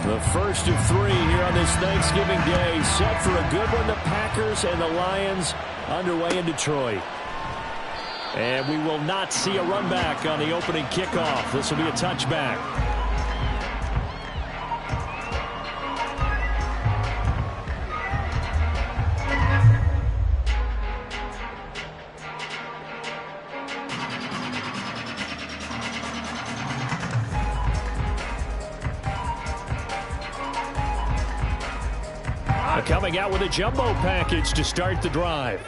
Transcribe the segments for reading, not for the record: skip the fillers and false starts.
The first of three here on this Thanksgiving Day. Set for a good one. The Packers and the Lions underway in Detroit. And we will not see a run back on the opening kickoff. This will be a touchback. Coming out with a jumbo package to start the drive.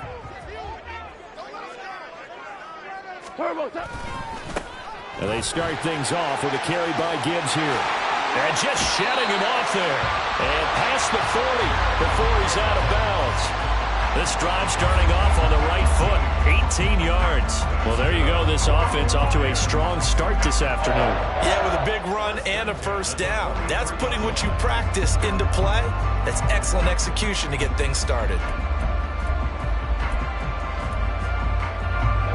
And they start things off with a carry by Gibbs here. And just shedding him off there. And past the 40 before he's out of bounds. This drive starting off on the right foot. 18 yards. Well, there you go. This offense off to a strong start this afternoon. Yeah, with a big run and a first down. That's putting what you practice into play. That's excellent execution to get things started.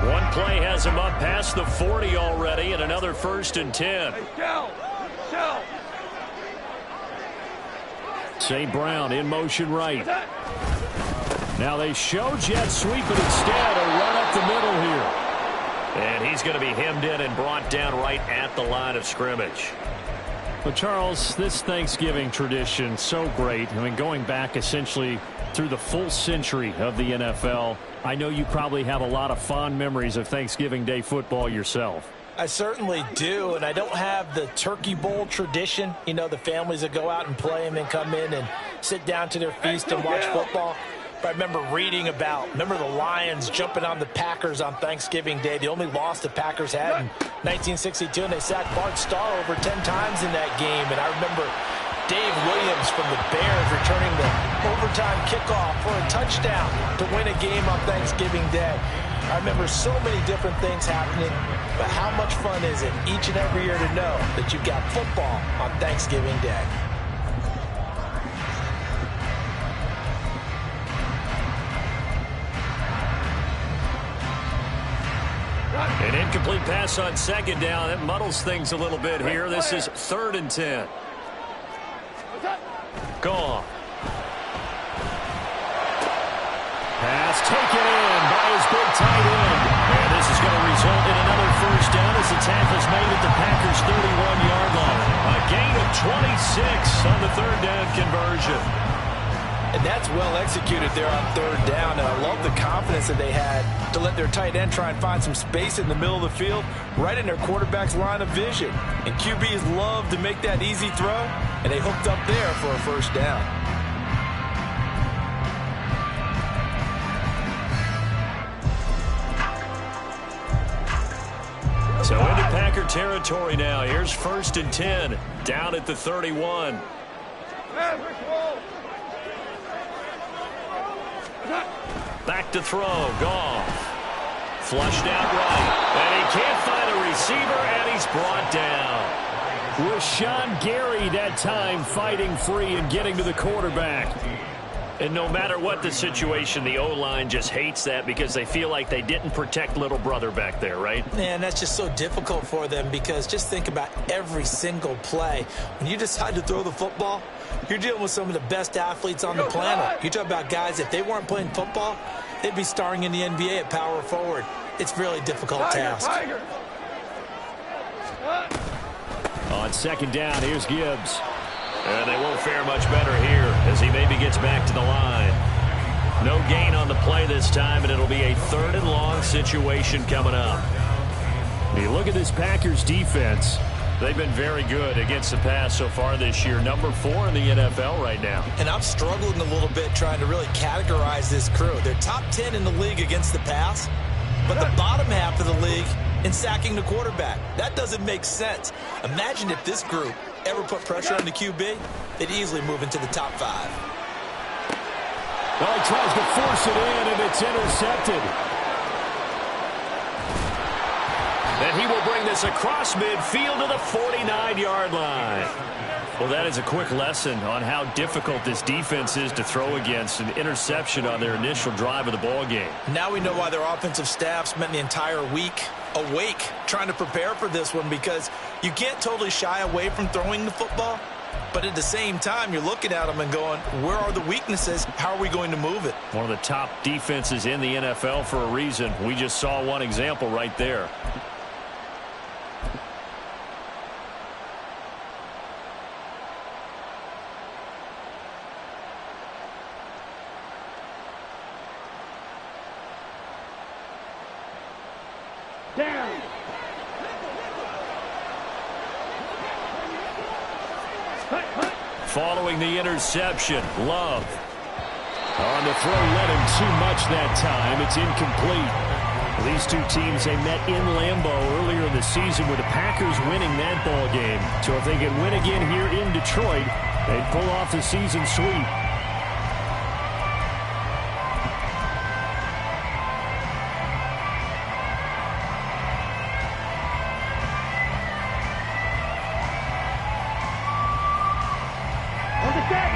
One play has him up past the 40 already, and another 1st and 10. St. Brown in motion right. Now they show jet sweep, but instead a run up the middle here. And he's going to be hemmed in and brought down right at the line of scrimmage. Well, Charles, this Thanksgiving tradition, so great. I mean, going back essentially through the full century of the NFL, I know you probably have a lot of fond memories of Thanksgiving Day football yourself. I certainly do, and I don't have the Turkey Bowl tradition. You know, the families that go out and play and then come in and sit down to their feast and watch football. But I remember reading remember the Lions jumping on the Packers on Thanksgiving Day. The only loss the Packers had in 1962, and they sacked Bart Starr over 10 times in that game. And I remember Dave Williams from the Bears returning the overtime kickoff for a touchdown to win a game on Thanksgiving Day. I remember so many different things happening, but how much fun is it each and every year to know that you've got football on Thanksgiving Day? An incomplete pass on 2nd down. That muddles things a little bit here. This is 3rd and 10. Gone. Pass taken in by his big tight end. And this is going to result in another 1st down as the tackle's made at the Packers' 31-yard line. A gain of 26 on the 3rd down conversion. And that's well executed there on 3rd down. And I love the confidence that they had to let their tight end try and find some space in the middle of the field, right in their quarterback's line of vision. And QBs love to make that easy throw, and they hooked up there for a 1st down. So into Packer territory now. Here's 1st and 10, down at the 31. Back to throw. Goff. Flushed out right. And he can't find a receiver, and he's brought down. Rashawn Gary that time fighting free and getting to the quarterback. And no matter what the situation, the O-line just hates that because they feel like they didn't protect little brother back there, right? Man, that's just so difficult for them because just think about every single play. When you decide to throw the football, you're dealing with some of the best athletes on the planet. You talk about guys, if they weren't playing football, they'd be starring in the NBA at power forward. It's a really difficult task. On 2nd down, here's Gibbs. And they won't fare much better here as he maybe gets back to the line. No gain on the play this time, and it'll be a 3rd and long situation coming up. You look at this Packers defense. They've been very good against the pass so far this year. Number 4 in the NFL right now. And I'm struggling a little bit trying to really categorize this crew. They're top 10 in the league against the pass, but the bottom half of the league in sacking the quarterback. That doesn't make sense. Imagine if this group ever put pressure on the QB, they'd easily move into the top 5. Well, he tries to force it in, and it's intercepted. And he will bring this across midfield to the 49-yard line. Well, that is a quick lesson on how difficult this defense is to throw against. An interception on their initial drive of the ball game. Now we know why their offensive staff spent the entire week awake trying to prepare for this one, because you can't totally shy away from throwing the football. But at the same time, you're looking at them and going, where are the weaknesses? How are we going to move it? One of the top defenses in the NFL for a reason. We just saw one example right there. Down. Following the interception, Love. On the throw, led him too much that time. It's incomplete. These two teams, they met in Lambeau earlier in the season with the Packers winning that ball game. So if they can win again here in Detroit, they'd pull off the season sweep.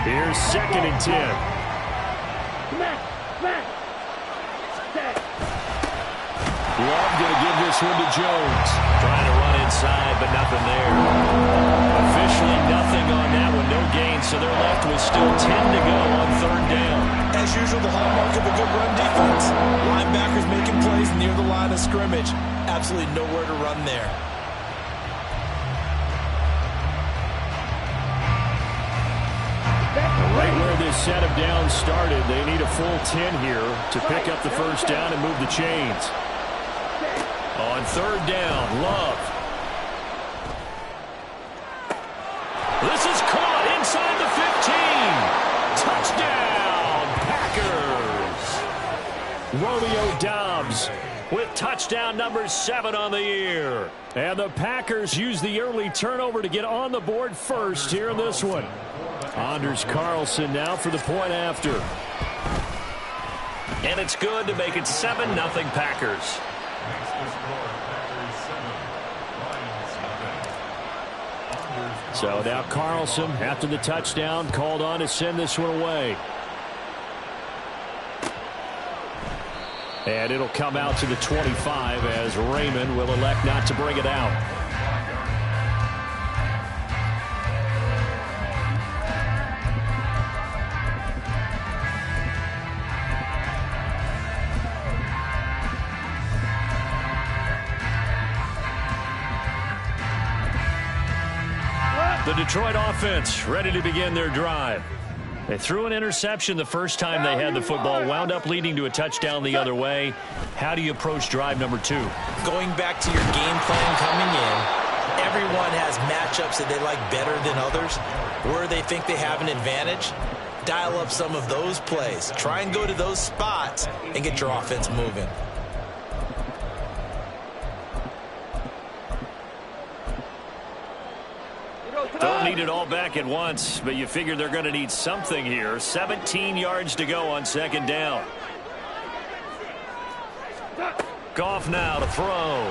Here's 2nd and 10. Love going to give this one to Jones. Trying to run inside, but nothing there. Officially nothing on that one. No gain, so they're left with still 10 to go on 3rd down. As usual, the hallmark of a good run defense. Linebackers making plays near the line of scrimmage. Absolutely nowhere to run there. Right where this set of downs started, they need a full 10 here to pick up the 1st down and move the chains. On 3rd down, Love. This is caught inside the 15. Touchdown, Packers. Romeo Doubs with touchdown number 7 on the year. And the Packers use the early turnover to get on the board first here in this one. Anders Carlson now for the point after. And it's good to make it 7-0 Packers. So now Carlson, after the touchdown, called on to send this one away. And it'll come out to the 25 as Raymond will elect not to bring it out. The Detroit offense ready to begin their drive. They threw an interception the first time they had the football, wound up leading to a touchdown the other way. How do you approach drive number 2? Going back to your game plan coming in, everyone has matchups that they like better than others, where they think they have an advantage. Dial up some of those plays. Try and go to those spots and get your offense moving. Don't need it all back at once, but you figure they're going to need something here. 17 yards to go on 2nd down. Goff now to throw.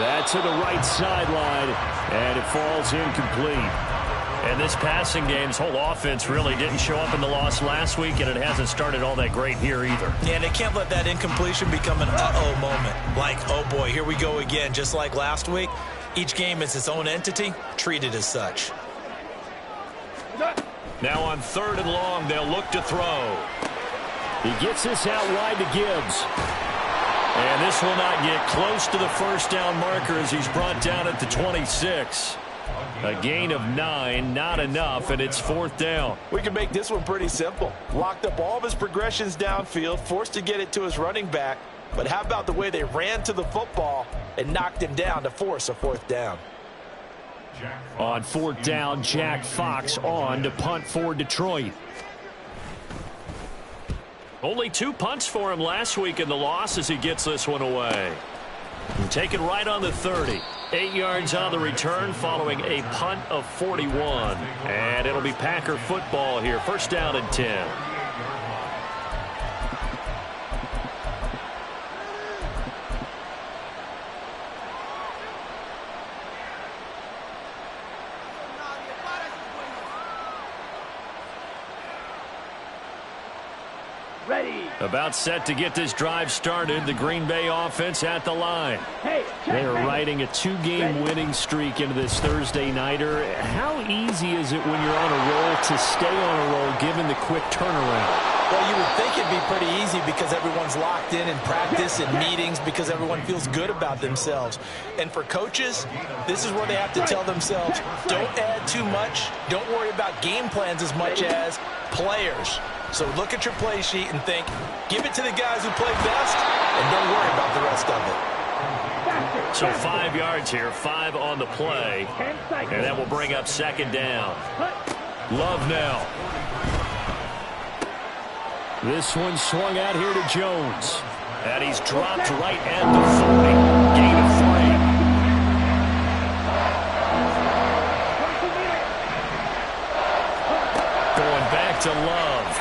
That's to the right sideline, and it falls incomplete. And this passing game's whole offense really didn't show up in the loss last week, and it hasn't started all that great here either. Yeah, and they can't let that incompletion become an uh-oh moment. Like, oh boy, here we go again, just like last week. Each game is its own entity, treated as such. Now on 3rd and long, they'll look to throw. He gets this out wide to Gibbs. And this will not get close to the 1st down marker as he's brought down at the 26. A gain of 9, not enough, and it's 4th down. We can make this one pretty simple. Locked up all of his progressions downfield, forced to get it to his running back. But how about the way they ran to the football and knocked him down to force a 4th down? On 4th down, Jack Fox on to punt for Detroit. Only 2 punts for him last week in the loss as he gets this one away. And take it right on the 30. 8 yards on the return following a punt of 41. And it'll be Packer football here. 1st down and 10. About set to get this drive started. The Green Bay offense at the line. They are riding a 2-game winning streak into this Thursday nighter. How easy is it when you're on a roll to stay on a roll given the quick turnaround? Well, you would think it'd be pretty easy because everyone's locked in practice and meetings because everyone feels good about themselves. And for coaches, this is where they have to tell themselves, don't add too much. Don't worry about game plans as much as players. So look at your play sheet and think, give it to the guys who play best, and don't worry about the rest of it. So 5 yards here, 5 on the play. And that will bring up second down. Love now. This one swung out here to Jones. And he's dropped right at the 40. Gain of 3. Going back to Love.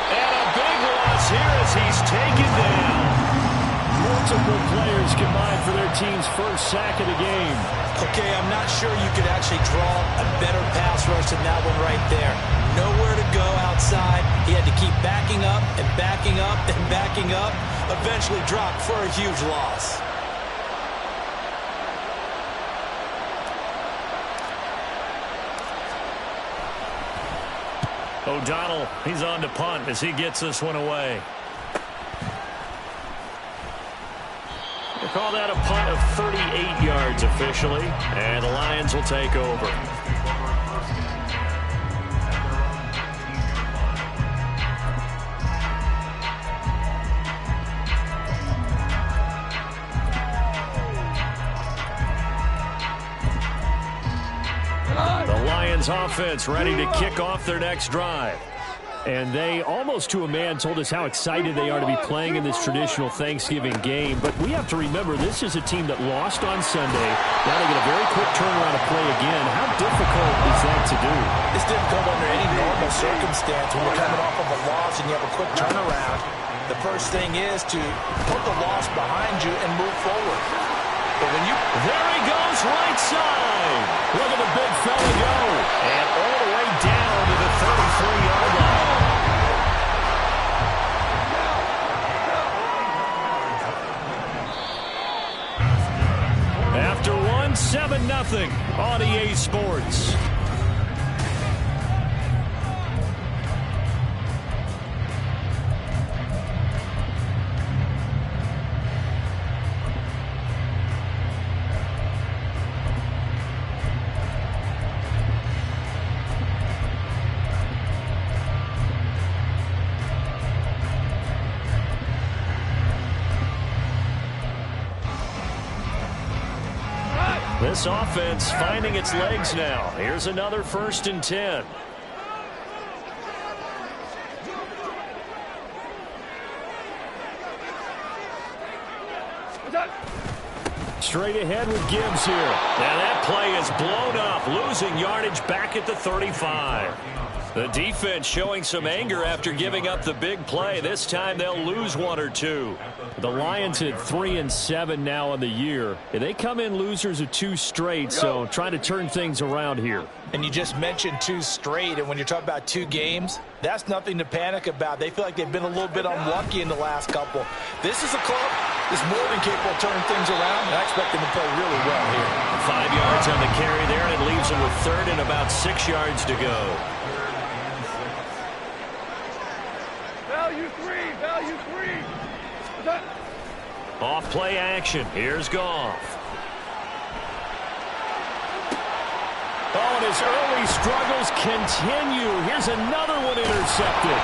And a big loss here as he's taken down. Multiple players combined for their team's first sack of the game. Okay, I'm not sure you could actually draw a better pass rush than that one right there. Nowhere to go outside. He had to keep backing up and backing up and backing up. Eventually dropped for a huge loss. O'Donnell, he's on to punt as he gets this one away. We'll call that a punt of 38 yards officially, and the Lions will take over. The Lions offense ready to kick off their next drive. And they, almost to a man, told us how excited they are to be playing in this traditional Thanksgiving game. But we have to remember, this is a team that lost on Sunday. Now they get a very quick turnaround to play again. How difficult is that to do? It's difficult under any normal circumstance. When you're coming off of a loss and you have a quick turnaround, the first thing is to put the loss behind you and move forward. But when you... There he goes, right side. Look at the big fella go. And all the way down to the 33-yard line. After one, 7-0 on EA Sports. This offense finding its legs now. Here's another 1st and 10. Straight ahead with Gibbs here. Now that play is blown up, losing yardage back at the 35. The defense showing some anger after giving up the big play. This time they'll lose 1 or 2. The Lions at 3-7 now on the year. They come in losers of 2 straight, so trying to turn things around here. And you just mentioned 2 straight, and when you're talking about 2 games, that's nothing to panic about. They feel like they've been a little bit unlucky in the last couple. This is a club that's more than capable of turning things around, and I expect them to play really well here. 5 yards on the carry there, and it leaves them with 3rd and about 6 yards to go. Value three. Off play action. Here's Goff. Oh, and his early struggles continue. Here's another one intercepted.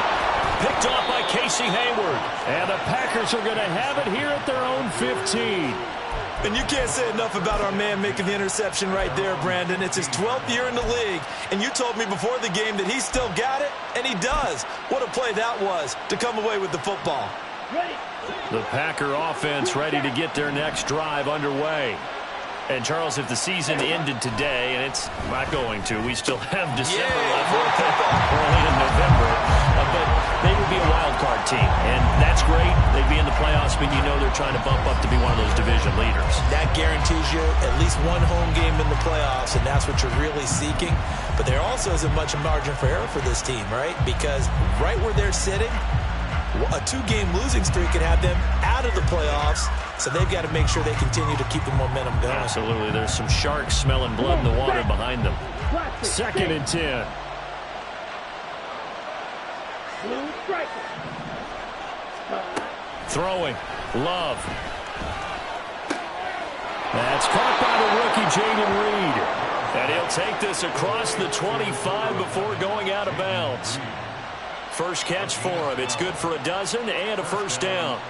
Picked off by Casey Hayward. And the Packers are going to have it here at their own 15. And you can't say enough about our man making the interception right there, Brandon. It's his 12th year in the league, and you told me before the game that he still got it, and he does. What a play that was to come away with the football. The Packer offense ready to get their next drive underway. And, Charles, if the season ended today, and it's not going to, we still have December left. Early in November. But they would be a wild card team, and that's great. They'd be in the playoffs, but you know they're trying to bump up to be one of those division leaders. That guarantees you at least one home game in the playoffs, and that's what you're really seeking. But there also isn't much margin for error for this team, right? Because right where they're sitting, a 2-game losing streak could have them out of the playoffs, so they've got to make sure they continue to keep the momentum going. Absolutely. There's some sharks smelling blood in the water behind them. 2nd and 10. Throwing. Love. That's caught by the rookie, Jayden Reed. And he'll take this across the 25 before going out of bounds. First catch for him. It's good for a dozen and a first down.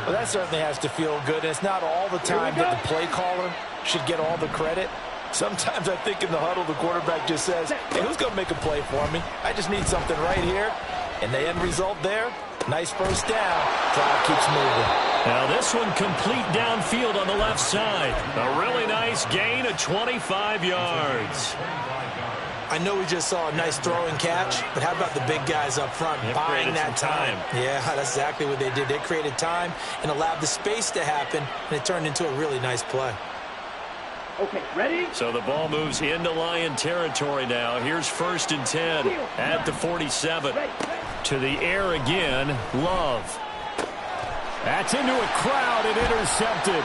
Well, that certainly has to feel good. It's not all the time that the play caller should get all the credit. Sometimes I think in the huddle, the quarterback just says, hey, who's going to make a play for me? I just need something right here. And the end result there, nice first down. Drive keeps moving. Now this one complete downfield on the left side. A really nice gain of 25 yards. I know we just saw a nice throwing catch, but how about the big guys up front buying that time? Yeah, that's exactly what they did. They created time and allowed the space to happen, and it turned into a really nice play. Okay, ready? So the ball moves into Lion territory now. Here's 1st and 10 at the 47. To the air again, Love. That's into a crowd and intercepted.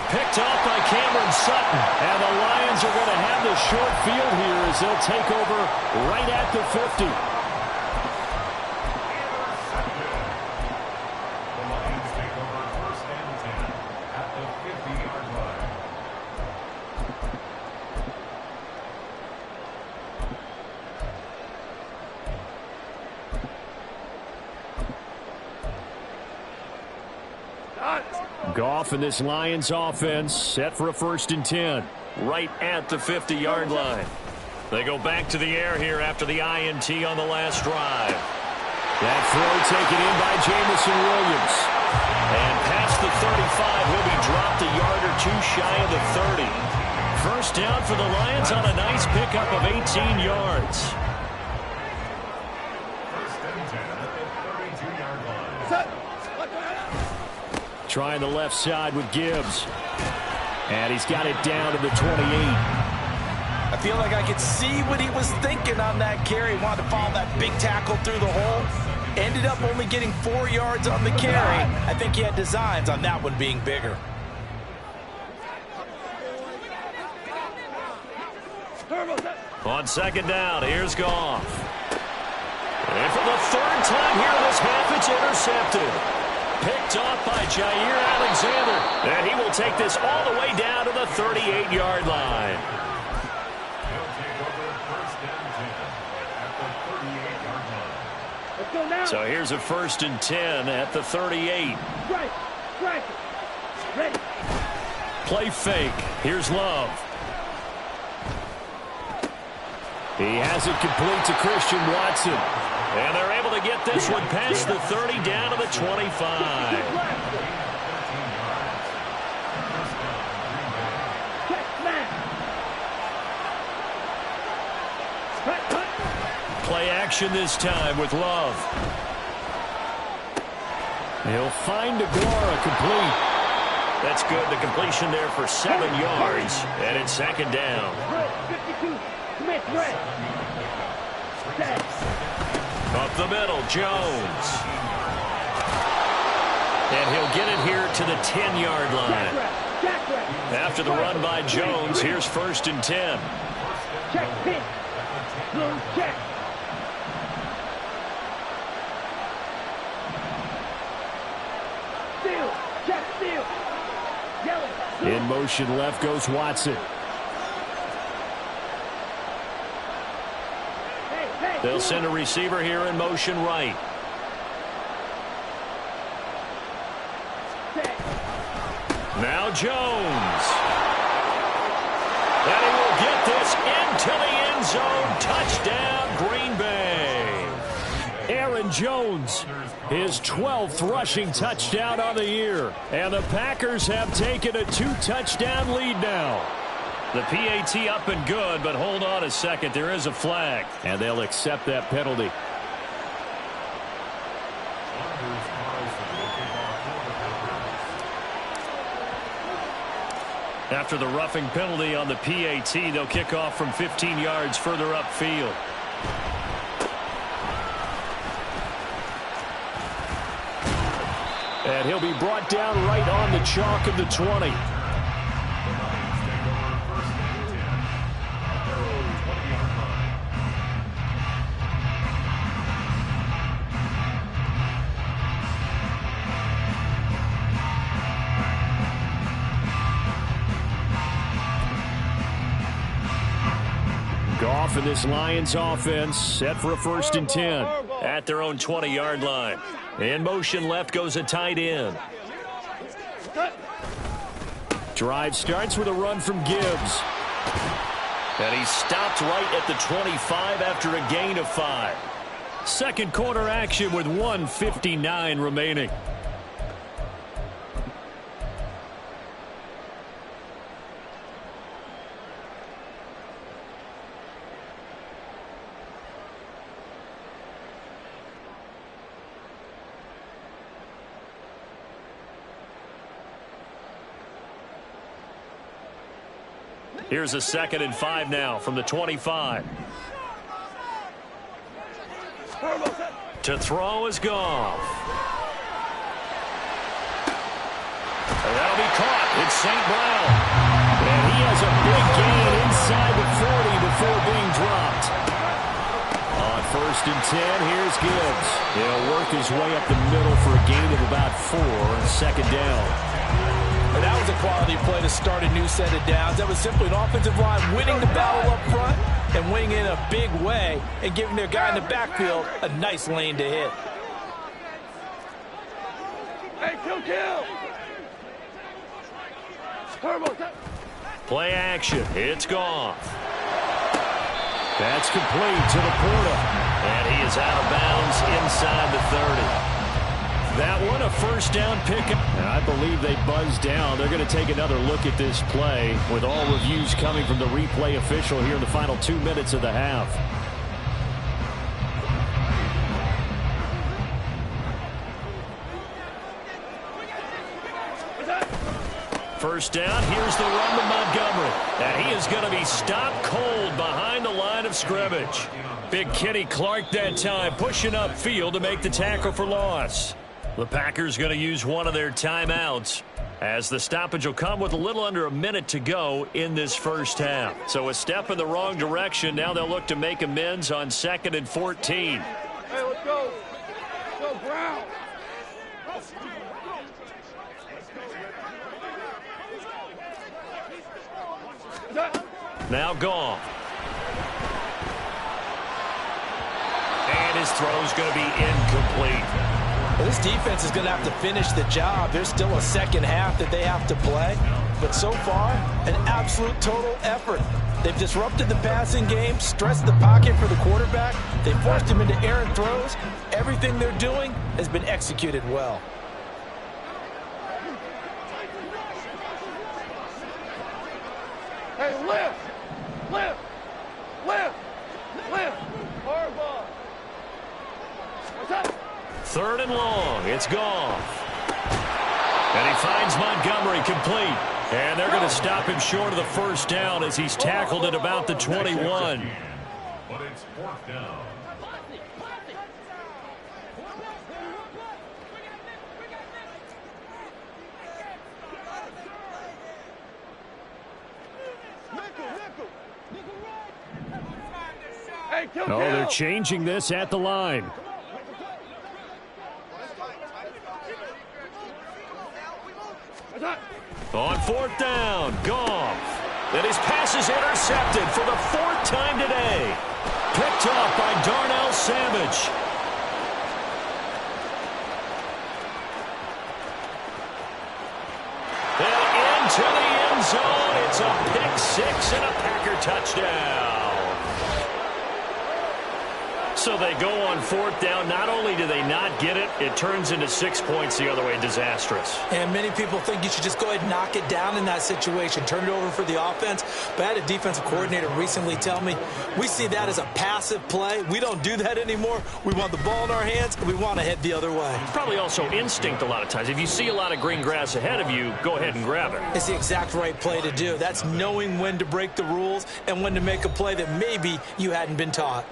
Picked off by Cameron Sutton. And the Lions are going to have the short field here as they'll take over right at the 50. The Lions take over 1st and 10 at the 50-yard line. Goff and this Lions offense set for a 1st and 10. Right at the 50-yard line. They go back to the air here after the INT on the last drive. That throw taken in by Jameson Williams. And past the 35, he'll be dropped a yard or two shy of the 30. First down for the Lions on a nice pickup of 18 yards. 1st and 10 at the 32-yard line. Trying the left side with Gibbs. And he's got it down to the 28. I feel like I could see what he was thinking on that carry. He wanted to follow that big tackle through the hole. Ended up only getting 4 yards on the carry. I think he had designs on that one being bigger. On 2nd down, here's Goff. And for the 3rd time here this half, it's intercepted. Picked off by Jair Alexander. And he will take this all the way down to the 38-yard line. They'll take over 1st and 10 at the 38-yard line. Let's go now. So here's a 1st and 10 at the 38. Strike. Ready. Play fake. Here's Love. He has it complete to Christian Watson. And they're able to get this one past the 30 down to the 25. Play action this time with Love. He'll find Aguara complete. That's good. The completion there for 7 yards. And it's 2nd down. 52. Smith, red. Set. Up the middle, Jones. And he'll get it here to the 10-yard line. After the run by Jones, here's 1st and 10. Check, pin. Blue, check. Steal, check, steal. Yellow. In motion left goes Watson. They'll send a receiver here in motion right. Now Jones. And he will get this into the end zone. Touchdown, Green Bay. Aaron Jones, his 12th rushing touchdown on the year. And the Packers have taken a 2-touchdown lead now. The PAT up and good, but hold on a second. There is a flag. And they'll accept that penalty. After the roughing penalty on the PAT, they'll kick off from 15 yards further upfield. And he'll be brought down right on the chalk of the 20. Goff and this Lions offense set for a 1st and 10 at their own 20-yard line. In motion left goes a tight end. Drive starts with a run from Gibbs. And he stopped right at the 25 after a gain of 5. Second quarter action with 1:59 remaining. Here's a 2nd and 5 now from the 25. To throw is Goff. And that'll be caught. It's St. Brown. And he has a big gain inside the 40 before being dropped. On 1st and 10, here's Gibbs. He'll work his way up the middle for a gain of about 4 on 2nd down. And that was a quality play to start a new set of downs. That was simply an offensive line winning the battle up front and winning in a big way and giving their guy in the backfield a nice lane to hit. Hey, kill. Play action. It's Goff. That's complete to the Porter. And he is out of bounds inside the 30. That one, a 1st down pickup. And I believe they buzzed down. They're going to take another look at this play with all reviews coming from the replay official here in the final 2 minutes of the half. First down, here's the run to Montgomery. And he is going to be stopped cold behind the line of scrimmage. Big Kenny Clark that time pushing upfield to make the tackle for loss. The Packers going to use one of their timeouts as the stoppage will come with a little under a minute to go in this first half. So a step in the wrong direction. Now they'll look to make amends on 2nd and 14. Hey, let's go. Let's go, Brown. Now Goff. And his throw's going to be incomplete. Well, this defense is going to have to finish the job. There's still a second half that they have to play. But so far, an absolute total effort. They've disrupted the passing game, stressed the pocket for the quarterback. They forced him into errant throws. Everything they're doing has been executed well. Hey, lift. Hard ball. What's up? 3rd and long. It's Goff. And he finds Montgomery complete. And they're going to stop him short of the 1st down as he's tackled at about the 21. But it's 4th down. Hey, kill. Oh, they're changing this at the line. On 4th down, Goff. And his pass is intercepted for the 4th time today. Picked off by Darnell Savage. And into the end zone. It's a pick 6 and a Packer touchdown. So they go on 4th down. Not only do they not get it, it turns into 6 points the other way. Disastrous. And many people think you should just go ahead and knock it down in that situation. Turn it over for the offense. But I had a defensive coordinator recently tell me, we see that as a passive play. We don't do that anymore. We want the ball in our hands, and we want to head the other way. It's probably also instinct a lot of times. If you see a lot of green grass ahead of you, go ahead and grab it. It's the exact right play to do. That's knowing when to break the rules and when to make a play that maybe you hadn't been taught.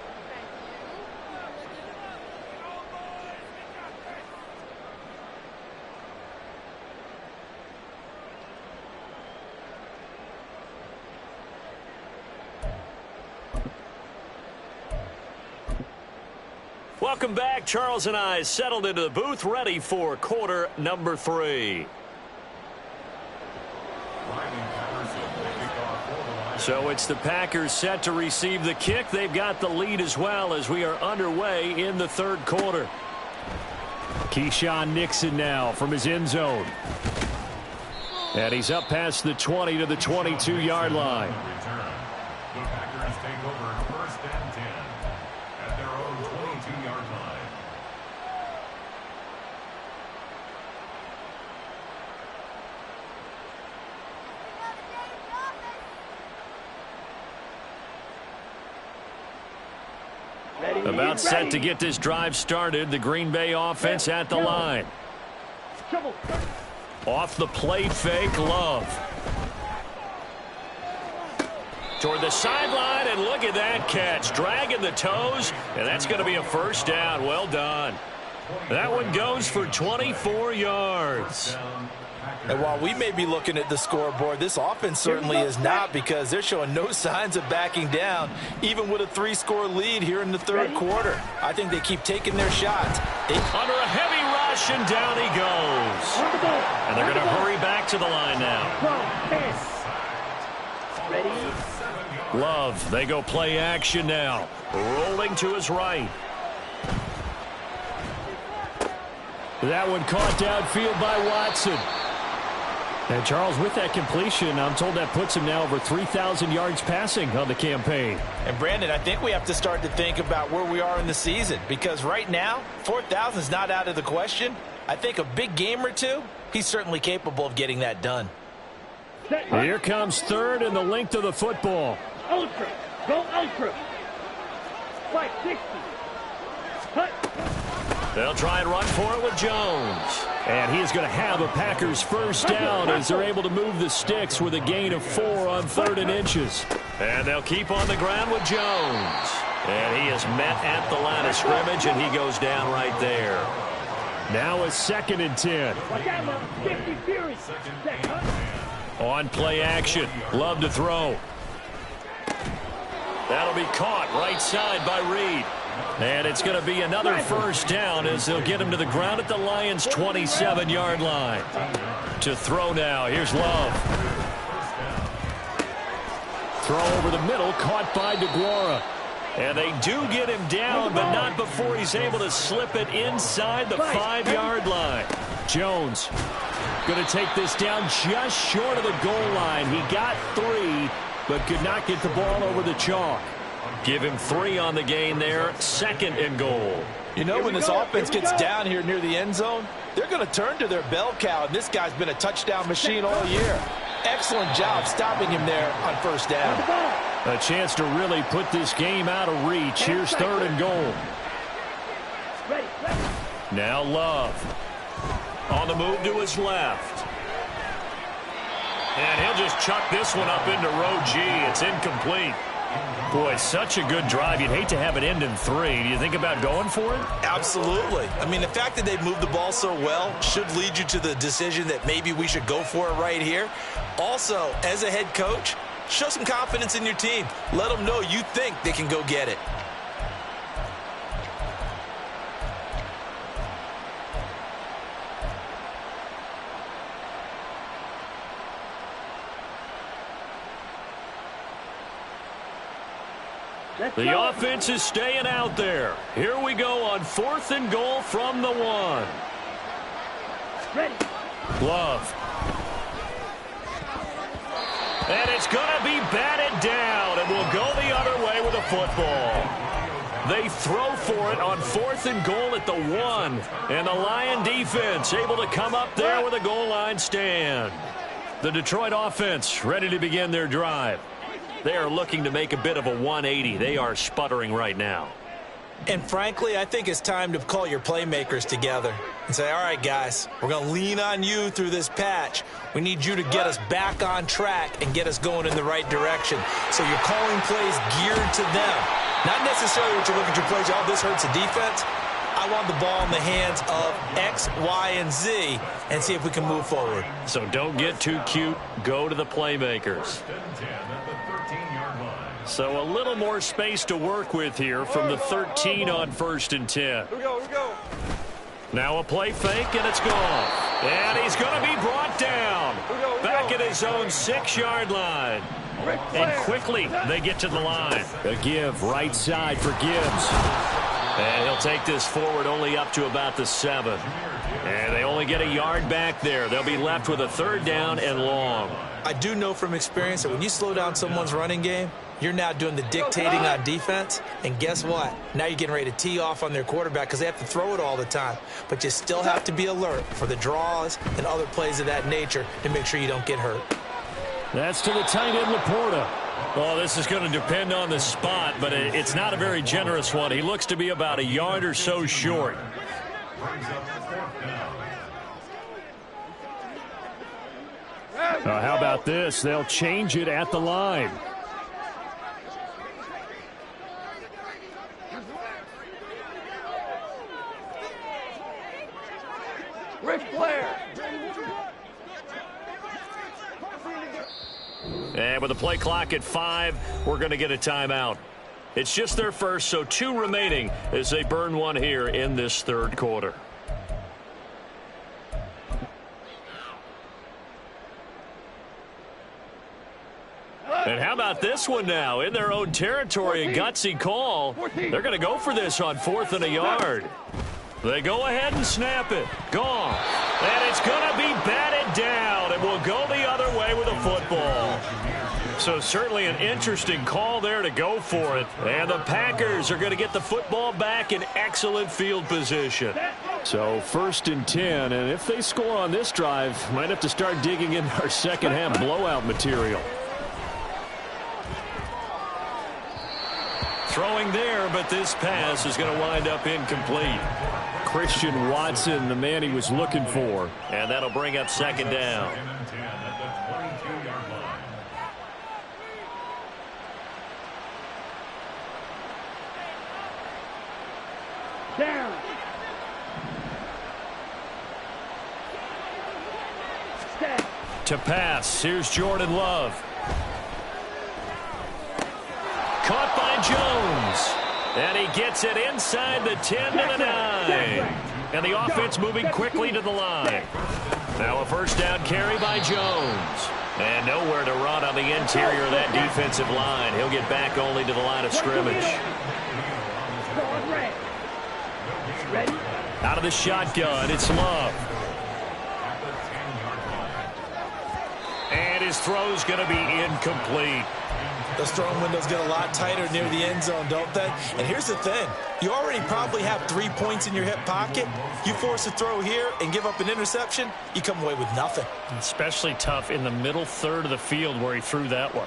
Welcome back. Charles and I settled into the booth, ready for quarter number 3. So it's the Packers set to receive the kick. They've got the lead as well as we are underway in the 3rd quarter. Keyshawn Nixon now from his end zone. And he's up past the 20 to the 22-yard line. The Packers take over 1st and 10 at their own 22-yard line. About set to get this drive started. The Green Bay offense at the line. Off the play fake, Love. Toward the sideline, and look at that catch. Dragging the toes, and that's going to be a 1st down. Well done. That one goes for 24 yards. And while we may be looking at the scoreboard, this offense certainly is not, because they're showing no signs of backing down, even with a 3-score lead here in the 3rd quarter. I think they keep taking their shots. Under a heavy rush, and down he goes. And they're going to hurry back to the line now. Love, they go play action now. Rolling to his right. That one caught downfield by Watson. And Charles, with that completion, I'm told that puts him now over 3,000 yards passing on the campaign. And Brandon, I think we have to start to think about where we are in the season, because right now, 4,000 is not out of the question. I think a big game or two, he's certainly capable of getting that done. Here comes 3rd and the length of the football. Ultra. Go ultra. Fight 60. Cut. They'll try and run for it with Jones. And he is going to have a Packers 1st down as they're able to move the sticks with a gain of 4 on 3rd and inches. And they'll keep on the ground with Jones. And he is met at the line of scrimmage, and he goes down right there. Now a 2nd and 10. On play action. Love to throw. That'll be caught right side by Reed. And it's going to be another 1st down as they'll get him to the ground at the Lions' 27-yard line. To throw now. Here's Love. Throw over the middle, caught by DeGuara. And they do get him down, but not before he's able to slip it inside the 5-yard line. Jones going to take this down just short of the goal line. He got 3, but could not get the ball over the chalk. Give him 3 on the gain there. 2nd and goal. You know, when this offense gets down here near the end zone, they're going to turn to their bell cow, and this guy's been a touchdown machine all year. Excellent job stopping him there on 1st down. A chance to really put this game out of reach. Here's 3rd and goal. Now Love. On the move to his left. And he'll just chuck this one up into row G. It's incomplete. Boy, such a good drive. You'd hate to have it end in 3. Do you think about going for it? Absolutely. I mean, the fact that they've moved the ball so well should lead you to the decision that maybe we should go for it right here. Also, as a head coach, show some confidence in your team. Let them know you think they can go get it. The offense is staying out there. Here we go on 4th and goal from the 1. Love. And it's going to be batted down, and we'll go the other way with a football. They throw for it on 4th and goal at the 1. And the Lion defense able to come up there with a goal line stand. The Detroit offense ready to begin their drive. They are looking to make a bit of a 180. They are sputtering right now. And frankly, I think it's time to call your playmakers together and say, all right, guys, we're going to lean on you through this patch. We need you to get us back on track and get us going in the right direction. So you're calling plays geared to them. Not necessarily what you look at your plays, oh, this hurts the defense. I want the ball in the hands of X, Y, and Z and see if we can move forward. So don't get too cute. Go to the playmakers. So a little more space to work with here from the 13 on 1st and 10. Here we go. Now a play fake, and it's gone. And he's going to be brought down. Back at his own 6-yard line. And quickly they get to the line. A give right side for Gibbs. And he'll take this forward only up to about the 7. And they only get a yard back there. They'll be left with a 3rd down and long. I do know from experience that when you slow down someone's running game, you're now doing the dictating on defense, and guess what? Now you're getting ready to tee off on their quarterback because they have to throw it all the time. But you still have to be alert for the draws and other plays of that nature to make sure you don't get hurt. That's to the tight end, Laporta. Oh, this is going to depend on the spot, but it's not a very generous one. He looks to be about a yard or so short. How about this? They'll change it at the line. Ric Flair. And with the play clock at 5, we're going to get a timeout. It's just their first, so 2 remaining as they burn one here in this 3rd quarter. And how about this one now? In their own territory, a gutsy call. They're going to go for this on 4th and a yard. They go ahead and snap it. Gone. And it's going to be batted down. And will go the other way with a football. So certainly an interesting call there to go for it. And the Packers are going to get the football back in excellent field position. So 1st and 10. And if they score on this drive, might have to start digging in our second half blowout material. Throwing there, but this pass is going to wind up incomplete. Christian Watson, the man he was looking for. And that'll bring up 2nd down. Down. Step. To pass, here's Jordan Love. Caught by Jones. And he gets it inside the 10 to the 9. And the offense moving quickly to the line. Now a 1st down carry by Jones. And nowhere to run on the interior of that defensive line. He'll get back only to the line of scrimmage. Out of the shotgun, it's Love. And his throw's going to be incomplete. Those throwing windows get a lot tighter near the end zone, don't they? And here's the thing. You already probably have 3 points in your hip pocket. You force a throw here and give up an interception, you come away with nothing. Especially tough in the middle 3rd of the field where he threw that one.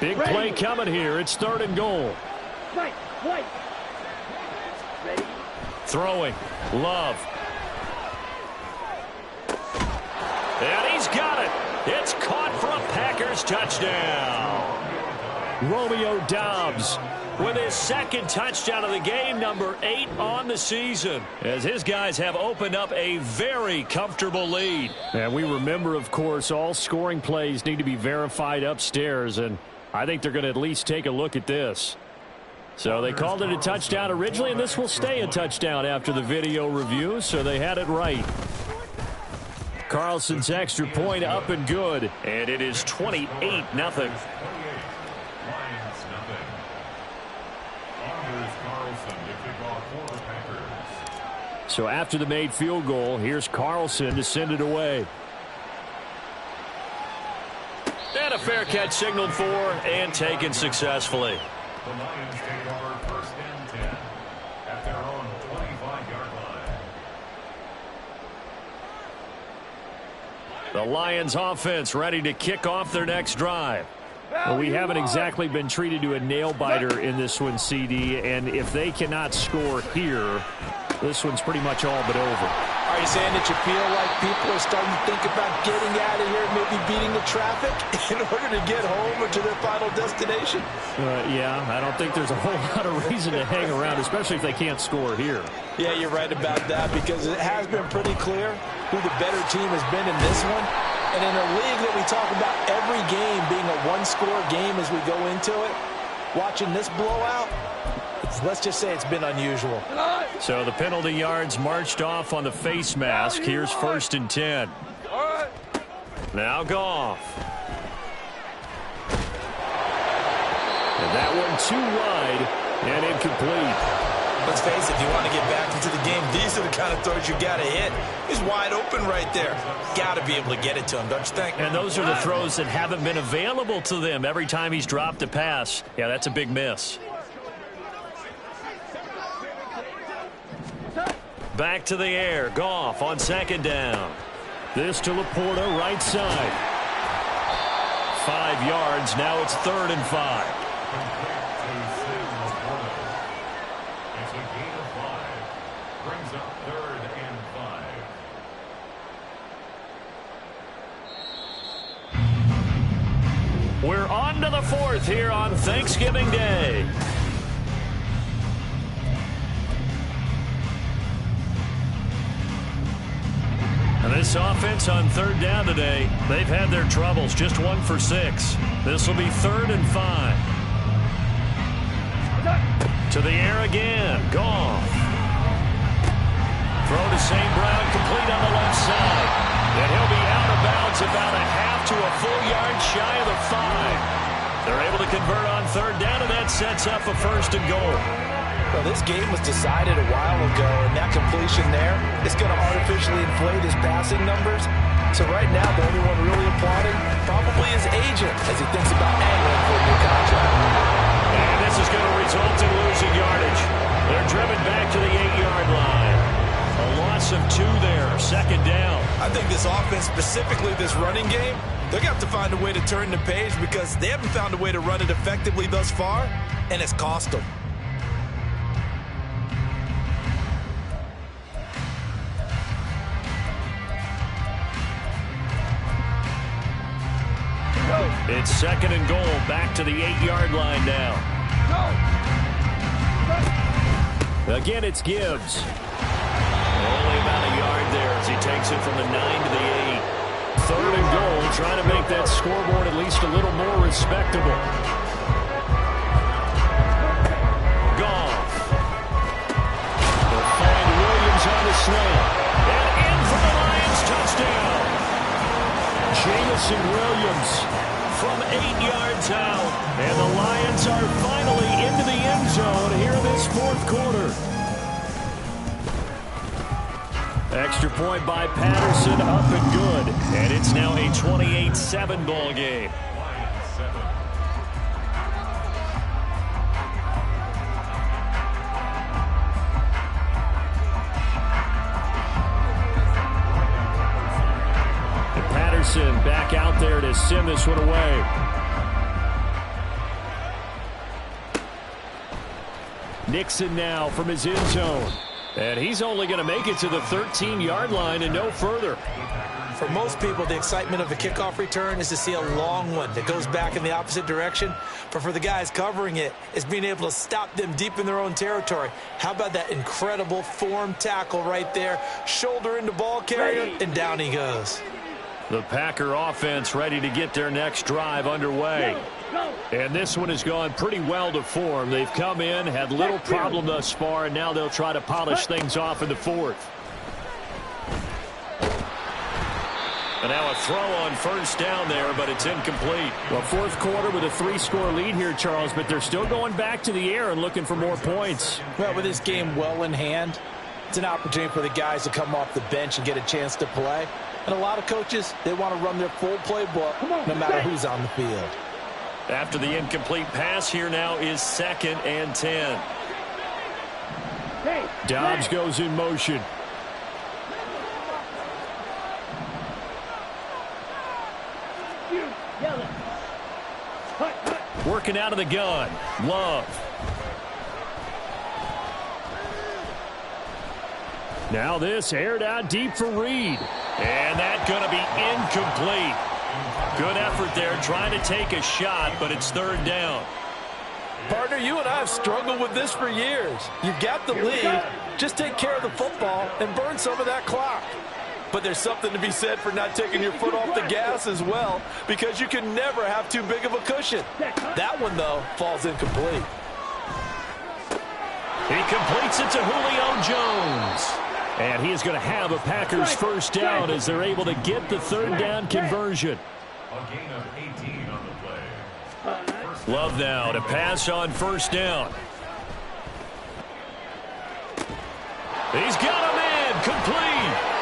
Big play coming here. It's 3rd and goal. Ready. Throwing. Love. And he's got it. It's caught for a Packers touchdown. Romeo Doubs with his 2nd touchdown of the game, number 8 on the season, as his guys have opened up a very comfortable lead. And we remember, of course, all scoring plays need to be verified upstairs, and I think they're going to at least take a look at this. So they called it a touchdown originally, and this will stay a touchdown after the video review, so they had it right. Carlson's extra point up and good, and it is 28-0. So after the made field goal, here's Carlson to send it away. a fair catch signaled for and taken successfully. The Lions take over first and 10 at their own 25-yard line. The Lions offense ready to kick off their next drive. Well, we haven't exactly been treated to a nail-biter in this one, CD, and if they cannot score here, this one's pretty much all but over. Are you saying that you feel like people are starting to think about getting out of here, maybe beating the traffic in order to get home or to their final destination? Yeah, I don't think there's a whole lot of reason to hang around, especially if they can't score here. Yeah, you're right about that, because it has been pretty clear who the better team has been in this one. And in a league that we talk about every game being a one-score game as we go into it, watching this blowout, let's just say it's been unusual. So the penalty yards marched off on the face mask. Here's first and 10. Now Goff. And that one too wide and incomplete. Let's face it, if you want to get back into the game, these are the kind of throws you got to hit. He's wide open right there. Got to be able to get it to him, don't you think? And those are the throws that haven't been available to them every time he's dropped a pass. Yeah, that's a big miss. Back to the air. Goff on second down. This to Laporta, right side. 5 yards. Now it's 3rd and 5. Complete to Sam Laporta. It's a gain of 5. Brings up 3rd and 5. We're on to the 4th here on Thanksgiving Day. And this offense on 3rd down today, they've had their troubles. Just 1 for 6. This will be 3rd and 5. To the air again. Goff. Throw to St. Brown, complete on the left side. And he'll be out of bounds about a half to a full yard shy of the 5. They're able to convert on 3rd down, and that sets up a 1st and goal. Well, this game was decided a while ago, and that completion there is going to artificially inflate his passing numbers. So right now, the only one really applauding probably his agent as he thinks about angling for a new contract. And this is going to result in losing yardage. They're driven back to the 8-yard line. A loss of 2 there, 2nd down. I think this offense, specifically this running game, they're going to have to find a way to turn the page because they haven't found a way to run it effectively thus far, and it's cost them. It's 2nd and goal, back to the 8-yard line now. Again, it's Gibbs. Only about a yard there as he takes it from the 9 to the 8. 3rd and goal, trying to make that scoreboard at least a little more respectable. Goff. They'll find Williams on the slant. And in for the Lions, touchdown. Jamison Williams from 8 yards out. And the Lions are finally into the end zone here in this 4th quarter. Extra point by Patterson, up and good. And it's now a 28-7 ball game. Lions 7. And Patterson back out there to send this one away. Nixon now from his end zone. And he's only going to make it to the 13-yard line and no further. For most people, the excitement of a kickoff return is to see a long one that goes back in the opposite direction. But for the guys covering it, it's being able to stop them deep in their own territory. How about that incredible form tackle right there? Shoulder into ball carrier, and down he goes. The Packer offense ready to get their next drive underway. And this one has gone pretty well to form. They've come in, had little problem thus far, and now they'll try to polish things off in the 4th. And now a throw on 1st down there, but it's incomplete. Well, 4th quarter with a 3-score lead here, Charles, but they're still going back to the air and looking for more points. Well, with this game well in hand, It's an opportunity for the guys to come off the bench and get a chance to play. And a lot of coaches, they want to run their full playbook no matter who's on the field. After the incomplete pass, here now is 2nd and 10. Dobbs goes in motion. Working out of the gun. Love. Now this aired out deep for Reed. And that's going to be incomplete. Good effort there trying to take a shot, but it's 3rd down. Partner, you and I have struggled with this for years. You've got the lead. Just take care of the football and burn some of that clock. But there's something to be said for not taking your foot off the gas as well, because you can never have too big of a cushion. That one, though, falls incomplete. He completes it to Julio Jones. And he is going to have a Packers first down as they're able to get the 3rd down conversion. A gain of 18 on the play. Love now to pass on 1st down. He's got a man complete.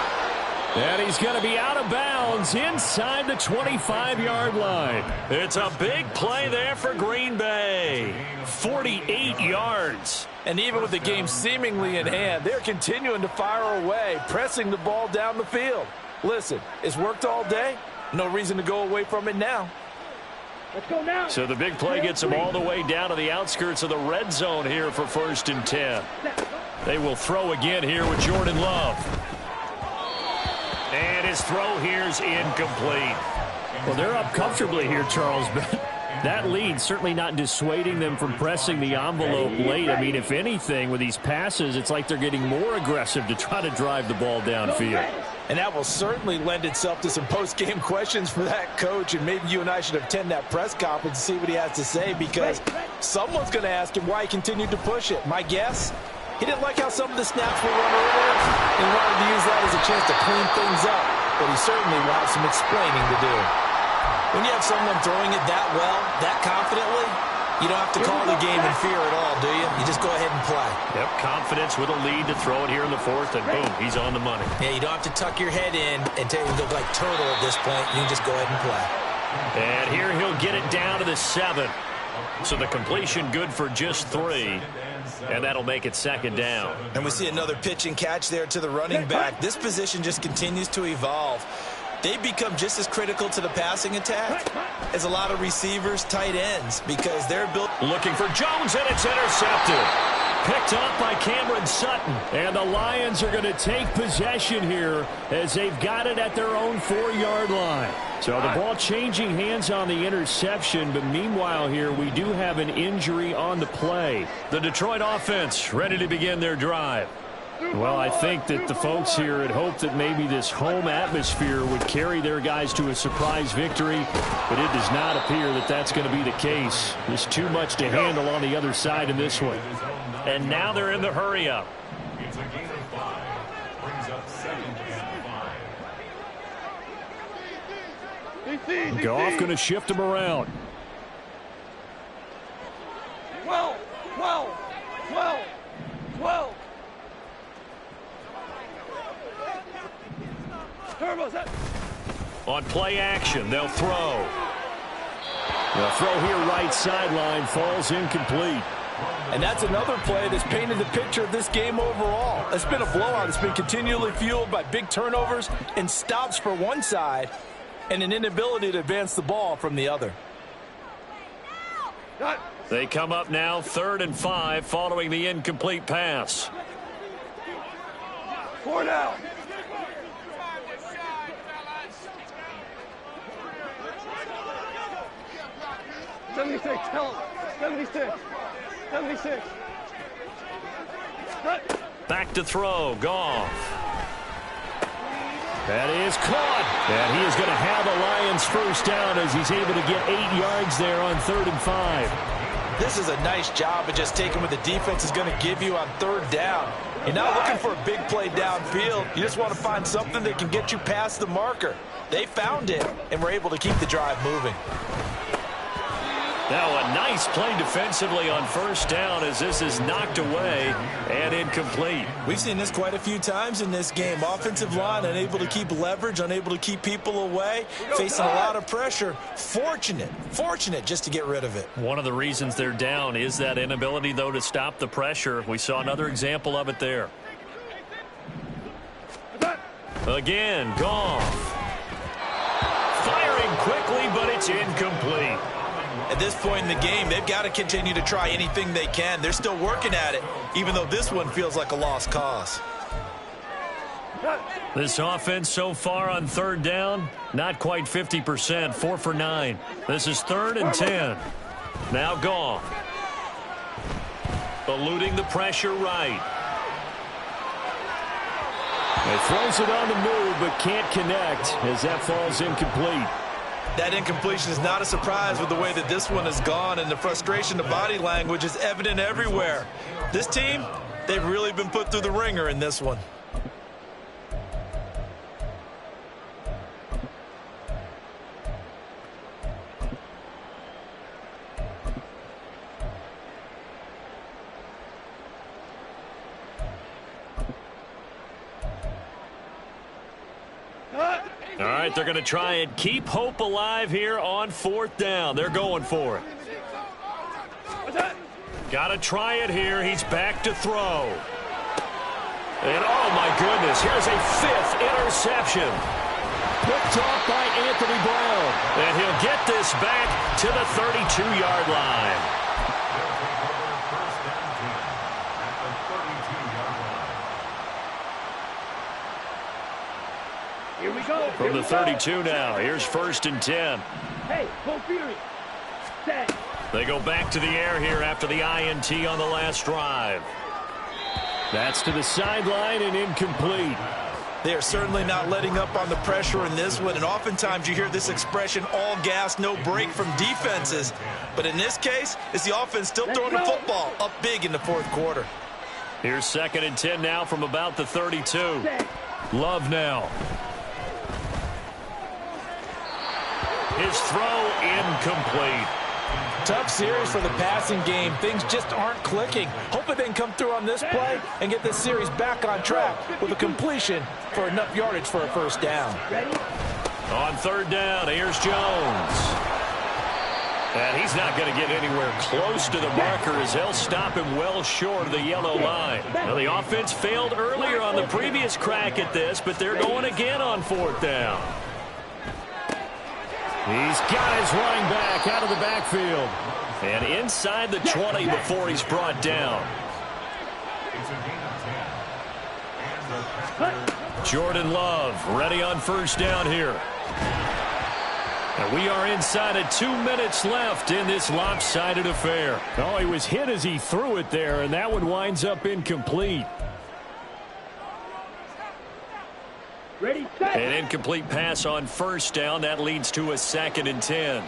And he's going to be out of bounds inside the 25-yard line. It's a big play there for Green Bay. 48 yards. And even with the game seemingly in hand, they're continuing to fire away, pressing the ball down the field. Listen, it's worked all day. No reason to go away from it now. Let's go now. So the big play gets them all the way down to the outskirts of the red zone here for 1st and 10. They will throw again here with Jordan Love. And his throw here's incomplete. Well, they're up comfortably here, Charles, but that lead certainly not dissuading them from pressing the envelope late. I mean, if anything, with these passes, it's like they're getting more aggressive to try to drive the ball downfield. And that will certainly lend itself to some post-game questions for that coach, and maybe you and I should attend that press conference and see what he has to say, because someone's going to ask him why he continued to push it. My guess? He didn't like how some of the snaps were run earlier, and he wanted to use that as a chance to clean things up. But he certainly will have some explaining to do. When you have someone throwing it that well, that confidently, you don't have to call the game in fear at all, do you? You just go ahead and play. Yep, confidence with a lead to throw it here in the 4th, and boom, he's on the money. Yeah, you don't have to tuck your head in and look like turtle at this point. You can just go ahead and play. And here he'll get it down to the 7. So the completion good for just 3. And that'll make it 2nd down. And we see another pitch and catch there to the running back. This position just continues to evolve. They become just as critical to the passing attack as a lot of receivers, tight ends, because they're built. Looking for Jones, and it's intercepted. Picked up by Cameron Sutton. And the Lions are going to take possession here as they've got it at their own 4-yard line. So the ball changing hands on the interception, but meanwhile here we do have an injury on the play. The Detroit offense ready to begin their drive. Well, I think that the folks here had hoped that maybe this home atmosphere would carry their guys to a surprise victory, but it does not appear that that's going to be the case. There's too much to handle on the other side in this one. And now they're in the hurry-up. It's a gain of 5. Brings up 2nd and 5. Goff going to shift him around. 12, 12, 12, 12. On play action, they'll throw. The throw here right sideline falls incomplete. And that's another play that's painted the picture of this game overall. It's been a blowout. It's been continually fueled by big turnovers and stops for one side and an inability to advance the ball from the other. They come up now 3rd and 5 following the incomplete pass. 4 now. Tell him. 76. 76. Back to throw. Goff. That is caught. And he is going to have a Lions first down as he's able to get 8 yards there on 3rd and 5. This is a nice job of just taking what the defense is going to give you on 3rd down. You're not looking for a big play downfield. You just want to find something that can get you past the marker. They found it and were able to keep the drive moving. Now a nice play defensively on first down as this is knocked away and incomplete. We've seen this quite a few times in this game. Offensive line unable to keep leverage, unable to keep people away, facing a lot of pressure. Fortunate just to get rid of it. One of the reasons they're down is that inability, though, to stop the pressure. We saw another example of it there. Again, Goff. Firing quickly, but it's incomplete. At this point in the game, they've got to continue to try anything they can. They're still working at it, even though this one feels like a lost cause. This offense so far on third down, not quite 50%, 4 for 9. This is 3rd and 10. Now Goff. Eluding the pressure right. It throws it on the move, but can't connect as that falls incomplete. That incompletion is not a surprise with the way that this one has gone, and the frustration, the body language is evident everywhere. This team, they've really been put through the ringer in this one. All right, they're going to try and keep hope alive here on 4th down. They're going for it. Got to try it here. He's back to throw. And, oh, my goodness, here's a 5th interception. Picked off by Anthony Brown. And he'll get this back to the 32-yard line. Here we go. From the 32 now, here's 1st and 10. Hey, go Fury. Set. They go back to the air here after the INT on the last drive. That's to the sideline and incomplete. They are certainly not letting up on the pressure in this one, and oftentimes you hear this expression, all gas, no break from defenses. But in this case, it's the offense still throwing the football up big in the 4th quarter. Here's 2nd and 10 now from about the 32. Love now. His throw incomplete. Tough series for the passing game. Things just aren't clicking. Hoping they can come through on this play and get this series back on track with a completion for enough yardage for a 1st down. On 3rd down, here's Jones. And he's not going to get anywhere close to the marker as they'll stop him well short of the yellow line. Now, the offense failed earlier on the previous crack at this, but they're going again on 4th down. He's got his running back out of the backfield. And inside the 20 before he's brought down. Jordan Love ready on 1st down here. And we are inside of 2 minutes left in this lopsided affair. Oh, he was hit as he threw it there, and that one winds up incomplete. Ready, set. An incomplete pass on 1st down. That leads to a 2nd and 10.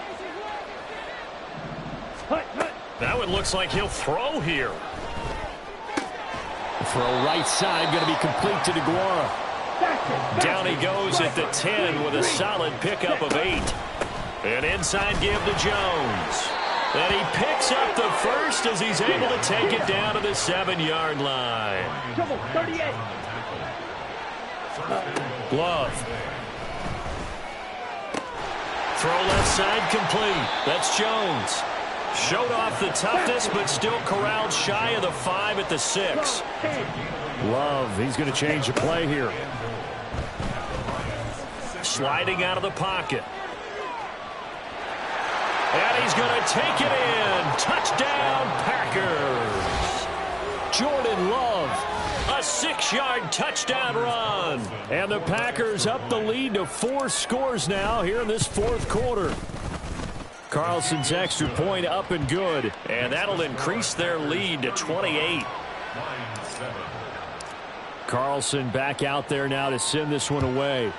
That one looks like he'll throw here. Throw right side, going to be complete to DeGuara. Down he goes at the 10 with a solid pickup of 8. An inside give to Jones. And he picks up the 1st as he's able to take it down to the 7-yard line. Trouble, 38. Love. Throw left side complete. That's Jones. Showed off the toughness, but still corralled shy of the 5 at the 6. Love, he's going to change the play here. Sliding out of the pocket. And he's going to take it in. Touchdown, Packers. Jordan Love, a 6-yard touchdown run. And the Packers up the lead to 4 scores now here in this 4th quarter. Carlson's extra point up and good. And that'll increase their lead to 28. Carlson back out there now to send this one away.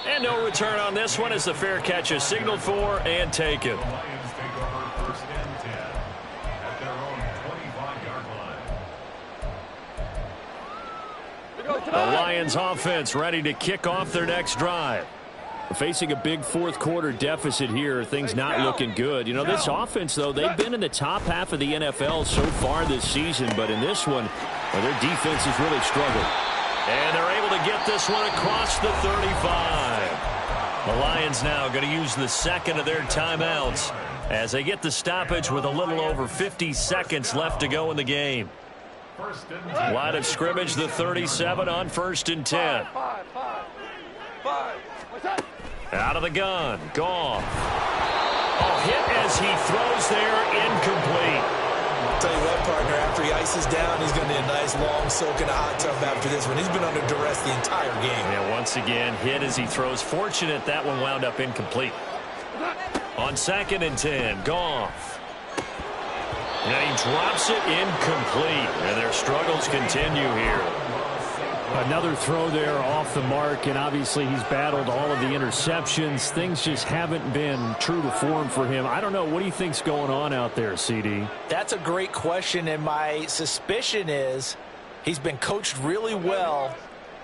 And no return on this one as the fair catch is signaled for and taken. Lions take over 1st and 10 at their own 25-yard line. The Lions offense ready to kick off their next drive. Facing a big fourth-quarter deficit here, things not looking good. You know, this offense, though, they've been in the top half of the NFL so far this season, but in this one, well, their defense has really struggled. And they're able to get this one across the 35. The Lions now going to use the second of their timeouts as they get the stoppage with a little over 50 seconds left to go in the game. Line of scrimmage, the 37 on 1st and 10. Out of the gun, Goff. Oh, hit as he throws there, incomplete. I'll tell you what, partner, after he ices down, he's going to need a nice long soak in a hot tub after this one. He's been under duress the entire game. Yeah, once again, hit as he throws. Fortunate that one wound up incomplete. On 2nd and 10, Goff. And he drops it incomplete. And their struggles continue here. Another throw there off the mark, and obviously he's battled all of the interceptions. Things just haven't been true to form for him. I don't know. What do you think's going on out there, CD? That's a great question, and my suspicion is he's been coached really well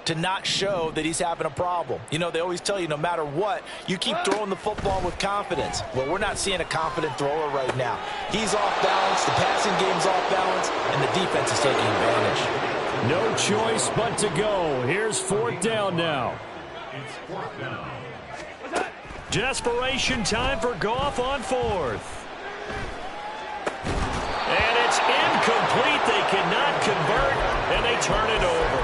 to not show that he's having a problem. You know, they always tell you no matter what, you keep throwing the football with confidence. Well, we're not seeing a confident thrower right now. He's off balance, the passing game's off balance, and the defense is taking advantage. No choice but to go. Here's 4th down now. It's 4th down. Desperation time for Goff on 4th. And it's incomplete. They cannot convert, and they turn it over.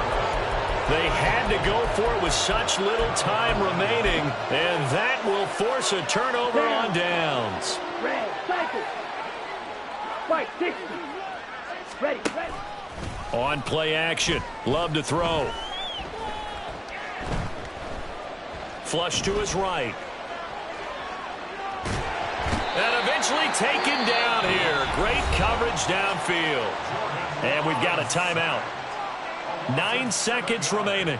They had to go for it with such little time remaining, and that will force a turnover on downs. Red, cycle. Fight, 60. Ready. On play action, Love to throw. Flush to his right. And eventually taken down here. Great coverage downfield. And we've got a timeout. 9 seconds remaining.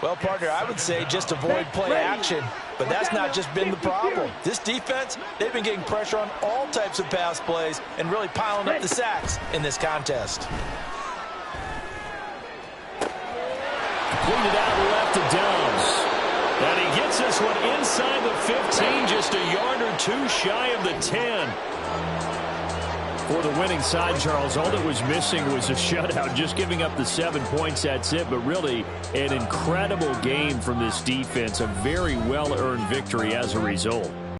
Well, partner, I would say just avoid play action. But that's not just been the problem. This defense, they've been getting pressure on all types of pass plays and really piling up the sacks in this contest. Completed out left to Downs. And he gets this one inside the 15, just a yard or two shy of the 10. For the winning side, Charles, all that was missing was a shutout, just giving up the 7 points, that's it. But really an incredible game from this defense, a very well-earned victory as a result.